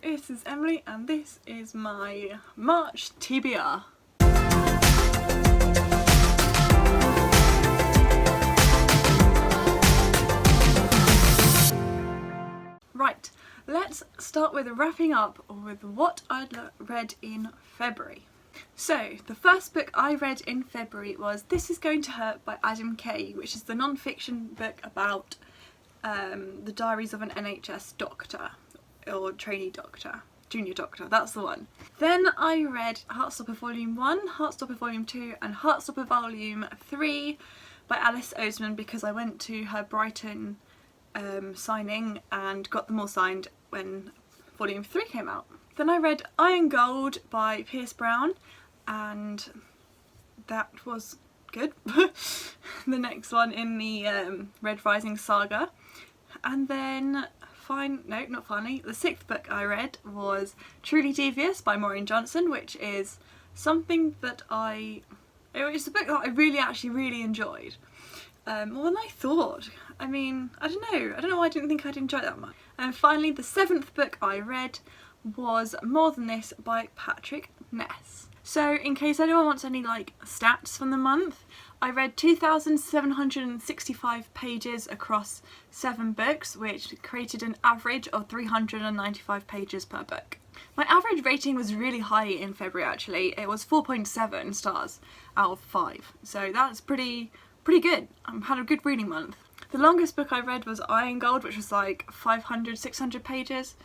this is Emily and this is my March TBR. Right, let's start with wrapping up with what I'd read in February. So, the first book I read in February was This Is Going to Hurt by Adam Kay, which is the non-fiction book about the diaries of an NHS doctor, or trainee doctor, junior doctor, that's the one. Then I read Heartstopper Volume 1, Heartstopper Volume 2 and Heartstopper Volume 3 by Alice Oseman because I went to her Brighton signing and got them all signed when Volume 3 came out. Then I read Iron Gold by Pierce Brown and that was good. The next one in the Red Rising saga. And then the sixth book I read was Truly Devious by Maureen Johnson, which is something that it's a book that I really enjoyed. More than I thought. I mean, I don't know why I didn't think I'd enjoy it that much. And finally, the seventh book I read was More Than This by Patrick Ness. So in case anyone wants any stats from the month, I read 2,765 pages across 7 books, which created an average of 395 pages per book. My average rating was really high in February actually. It was 4.7 stars out of 5. So that's pretty good. I had a good reading month. The longest book I read was Iron Gold, which was 500-600 pages.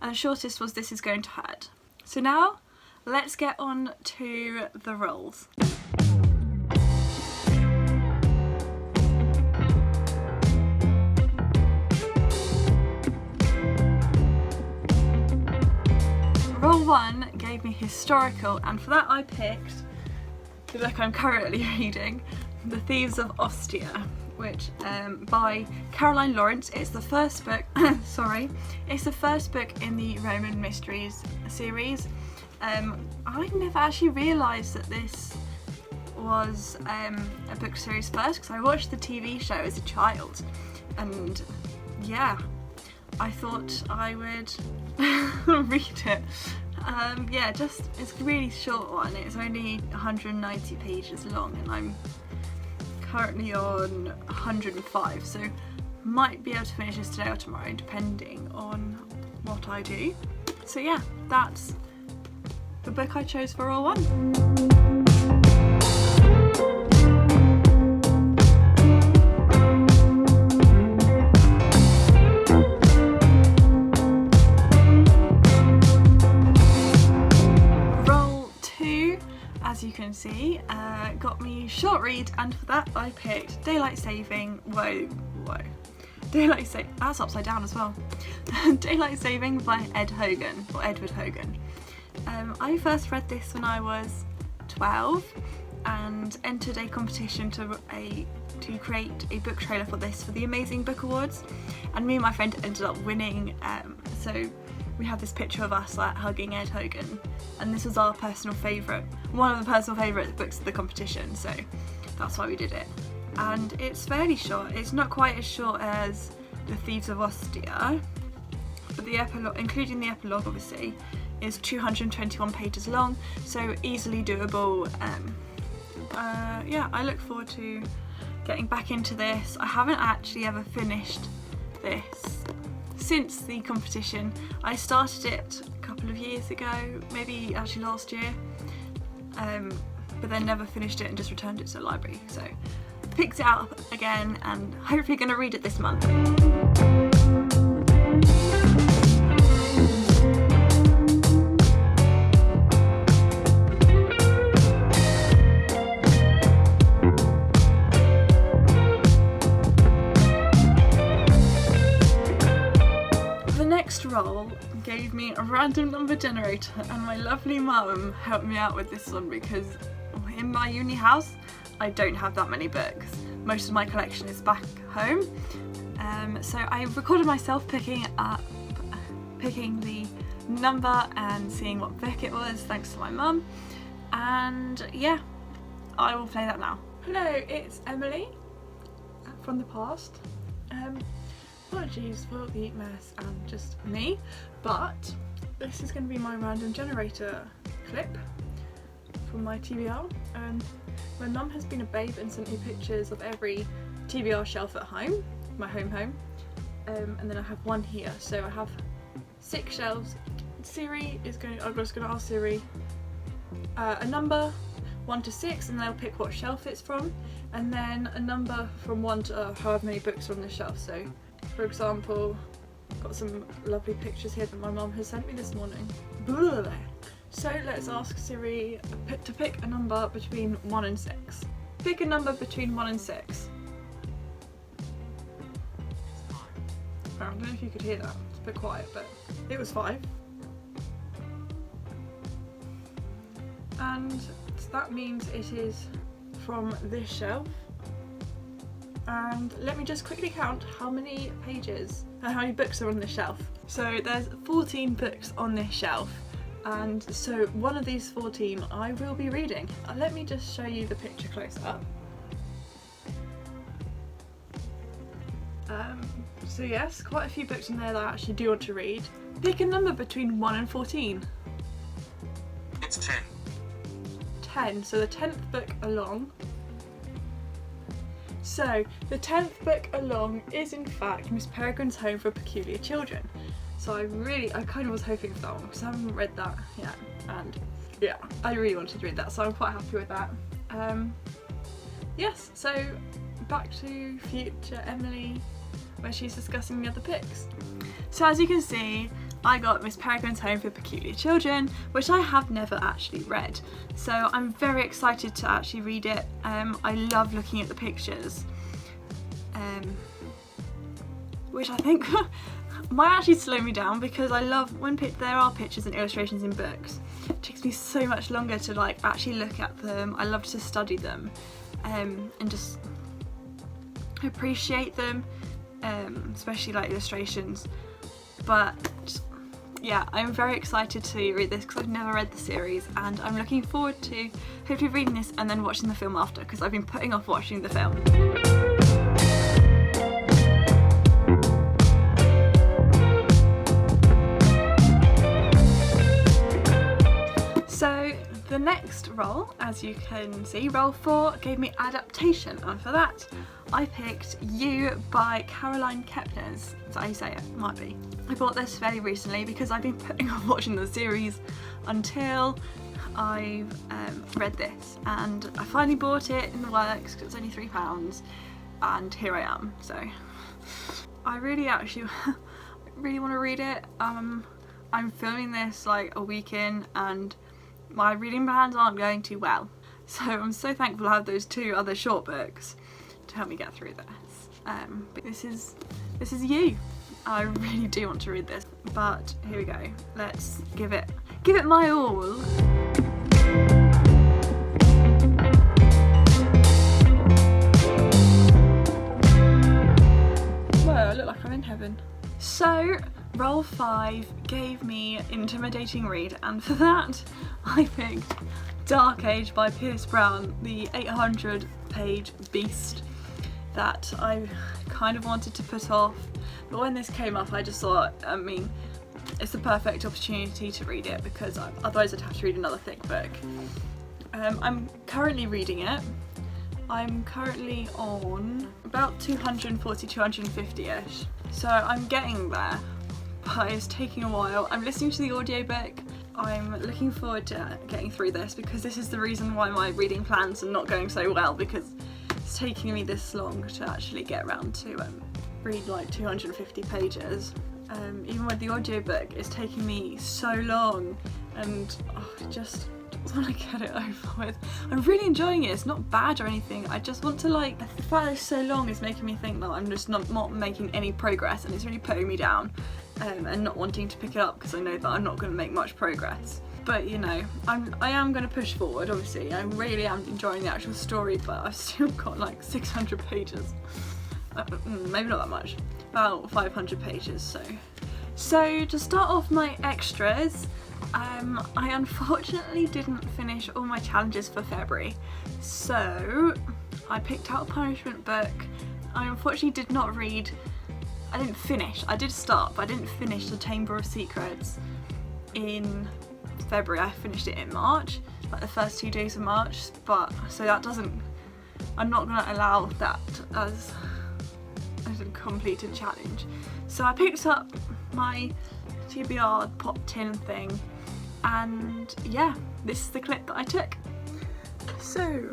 And the shortest was This Is Going to Hurt. So now, let's get on to the roles. Role 1 gave me historical, and for that I picked the book I'm currently reading, The Thieves of Ostia, which by Caroline Lawrence. It's the first book it's the first book in the Roman Mysteries series. I never actually realised that this was a book series first because I watched the TV show as a child, and yeah, I thought I would read it. It's a really short one. It's only 190 pages long and I'm currently on 105, so might be able to finish this today or tomorrow depending on what I do. So yeah, that's the book I chose for Role 1. As you can see, got me short read, and for that I picked Daylight Saving. That's upside down as well. Daylight Saving by Edward Hogan. I first read this when I was 12 and entered a competition to create a book trailer for this for the Amazing Book Awards, and me and my friend ended up winning, so we have this picture of us hugging Ed Hogan, and this was our personal favourite, one of the personal favourite books of the competition, so that's why we did it. And it's fairly short. It's not quite as short as The Thieves of Ostia, but the epilogue, including the epilogue obviously, is 221 pages long, so easily doable. Yeah, I look forward to getting back into this. I haven't actually ever finished this since the competition. I started it a couple of years ago, maybe actually last year, but then never finished it and just returned it to the library. So picked it up again and hopefully going to read it this month. Role gave me a random number generator, and my lovely mum helped me out with this one because in my uni house I don't have that many books. Most of my collection is back home, so I recorded myself picking the number and seeing what book it was, thanks to my mum, and yeah, I will play that now. Hello, it's Emily from the past. Apologies for the mess and just me, but this is going to be my random generator clip from my TBR. My mum has been a babe and sent me pictures of every TBR shelf at home, my home, and then I have one here, so I have 6 shelves. I'm just going to ask Siri a number 1 to 6, and they'll pick what shelf it's from, and then a number from 1 to however many books are on the shelf. So, for example, got some lovely pictures here that my mum has sent me this morning. Blah. So let's ask Siri to pick a number between 1 and 6. Pick a number between 1 and 6. I don't know if you could hear that, it's a bit quiet, but it was 5. And that means it is from this shelf. And let me just quickly count how many pages and how many books are on this shelf. So there's 14 books on this shelf, and so one of these 14 I will be reading. Let me just show you the picture close up. So yes, quite a few books in there that I actually do want to read. Pick a number between 1 and 14. It's 10. 10, so the 10th book along. So the 10th book along is in fact Miss Peregrine's Home for Peculiar Children. So I kind of was hoping for that one because I haven't read that yet, and yeah, I really wanted to read that, so I'm quite happy with that. Yes, so back to future Emily where she's discussing the other picks. So as you can see, I got Miss Peregrine's Home for Peculiar Children, which I have never actually read. So I'm very excited to actually read it. I love looking at the pictures, which I think might actually slow me down because I love when there are pictures and illustrations in books. It takes me so much longer to like actually look at them. I love to study them and just appreciate them, especially like illustrations. But yeah, I'm very excited to read this because I've never read the series, and I'm looking forward to hopefully reading this and then watching the film after, because I've been putting off watching the film. So the next role, as you can see, role 4 gave me adaptation, and for that I picked You by Caroline Kepnes. Is that how you say it? Might be. I bought this fairly recently because I've been putting off watching the series until I've read this, and I finally bought it in the works because it's only £3, and here I am. So I really really want to read it. I'm filming this like a week in, and my reading plans aren't going too well, so I'm so thankful I have those 2 other short books to help me get through this. But this is You. I really do want to read this, but here we go. Let's give it my all. Whoa, I look like I'm in heaven. So role 5 gave me intimidating read, and for that I picked Dark Age by Pierce Brown, the 800-page beast that I kind of wanted to put off, but when this came up I just thought, I mean, it's the perfect opportunity to read it because otherwise I'd have to read another thick book. I'm currently reading it. I'm currently on about 240, 250-ish, so I'm getting there, but it's taking a while. I'm listening to the audiobook. I'm looking forward to getting through this because this is the reason why my reading plans are not going so well, because it's taking me this long to actually get around to read like 250 pages. Even with the audiobook, it's taking me so long, and I just want to get it over with. I'm really enjoying it. It's not bad or anything. I just want to, like, the fact that it's so long is making me think that I'm just not making any progress, and it's really putting me down, and not wanting to pick it up because I know that I'm not going to make much progress. But you know, I am going to push forward, obviously. I really am enjoying the actual story, but I've still got like 600 pages. Maybe not that much. About 500 pages, So to start off my extras, I unfortunately didn't finish all my challenges for February. So I picked out a punishment book. I unfortunately did not read, I did start, but I didn't finish The Chamber of Secrets. in February. I finished it in March, like the first 2 days of March, but so that doesn't, I'm not going to allow that as a completed challenge. So I picked up my TBR pop tin thing, and yeah, this is the clip that I took. So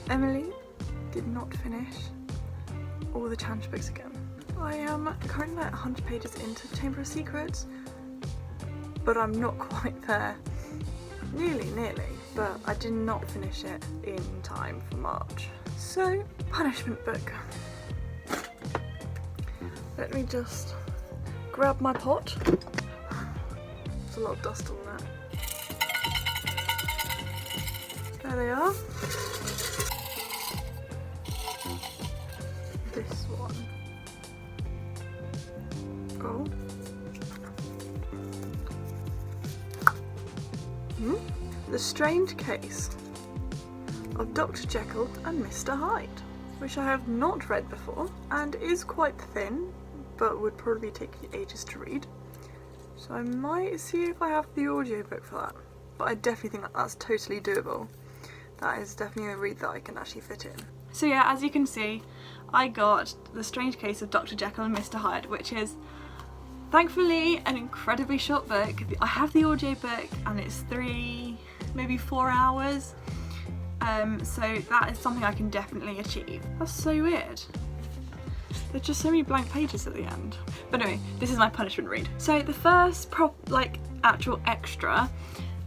Emily did not finish all the challenge books again. I am currently like 100 pages into the Chamber of Secrets, but I'm not quite there. Nearly, but I did not finish it in time for March. So, punishment book. Let me just grab my pot. There's a lot of dust on that. There they are. This one. Oh. The Strange Case of Dr. Jekyll and Mr. Hyde, which I have not read before and is quite thin, but would probably take ages to read. So I might see if I have the audiobook for that, but I definitely think that that's totally doable. That is definitely a read that I can actually fit in. So yeah, as you can see, I got The Strange Case of Dr. Jekyll and Mr. Hyde, which is thankfully an incredibly short book. I have the audiobook and it's 3, maybe 4 hours, so that is something I can definitely achieve. That's so weird. There's just so many blank pages at the end. But anyway, this is my punishment read. So the first actual extra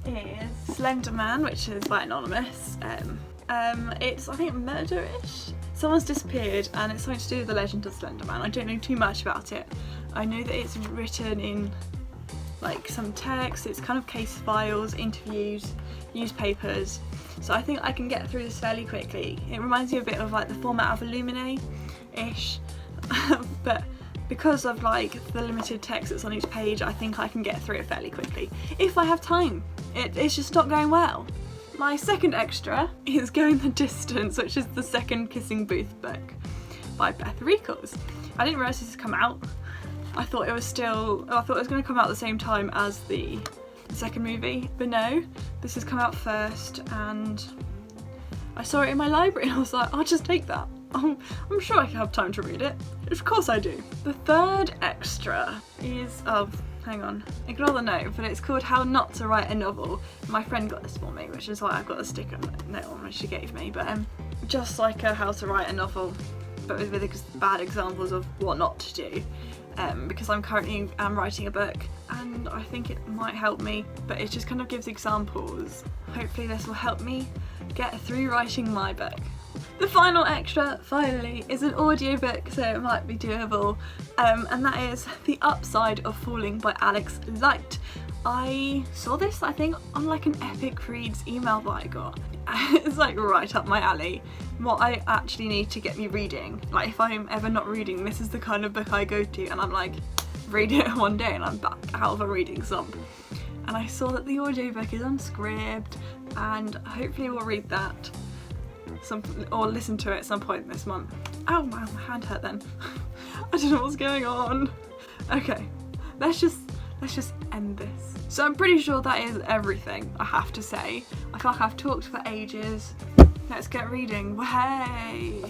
is Slender Man, which is by Anonymous. It's, I think, murder-ish. Someone's disappeared and it's something to do with the legend of Slender Man. I don't know too much about it. I know that it's written in like some text, it's kind of case files, interviews, newspapers, so I think I can get through this fairly quickly. It reminds me a bit of like the format of Illuminae-ish, but because of like the limited text that's on each page, I think I can get through it fairly quickly, if I have time. It's just not going well. My second extra is Going the Distance, which is the second Kissing Booth book by Beth Reekles. I didn't realise this had come out. I thought it was going to come out at the same time as the second movie, but no, this has come out first, and I saw it in my library and I was like, I'll just take that. I'm sure I can have time to read it. Of course I do. The third extra is, oh, hang on, ignore the note, but it's called How Not to Write a Novel. My friend got this for me, which is why I've got a sticker note on which she gave me, but just like a How to Write a Novel, but with bad examples of what not to do. Because I'm currently writing a book and I think it might help me, but it just kind of gives examples. Hopefully this will help me get through writing my book. The final extra, finally, is an audiobook, so it might be doable, and that is The Upside of Falling by Alex Light. I saw this, I think, on like an Epic Reads email that I got. It's like right up my alley. What I actually need to get me reading. Like if I'm ever not reading, this is the kind of book I go to and I'm like, read it one day and I'm back out of a reading slump. And I saw that the audiobook is unscripted and hopefully we'll read that or listen to it at some point this month. Oh, my hand hurt then. I don't know what's going on. Okay, let's just end this. So I'm pretty sure that is everything I have to say. I feel like I've talked for ages. Let's get reading. Hey!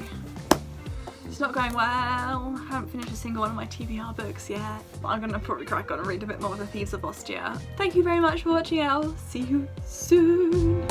It's not going well. I haven't finished a single one of my TBR books yet, but I'm gonna probably crack on and read a bit more of The Thieves of Ostia. Thank you very much for watching. I'll see you soon.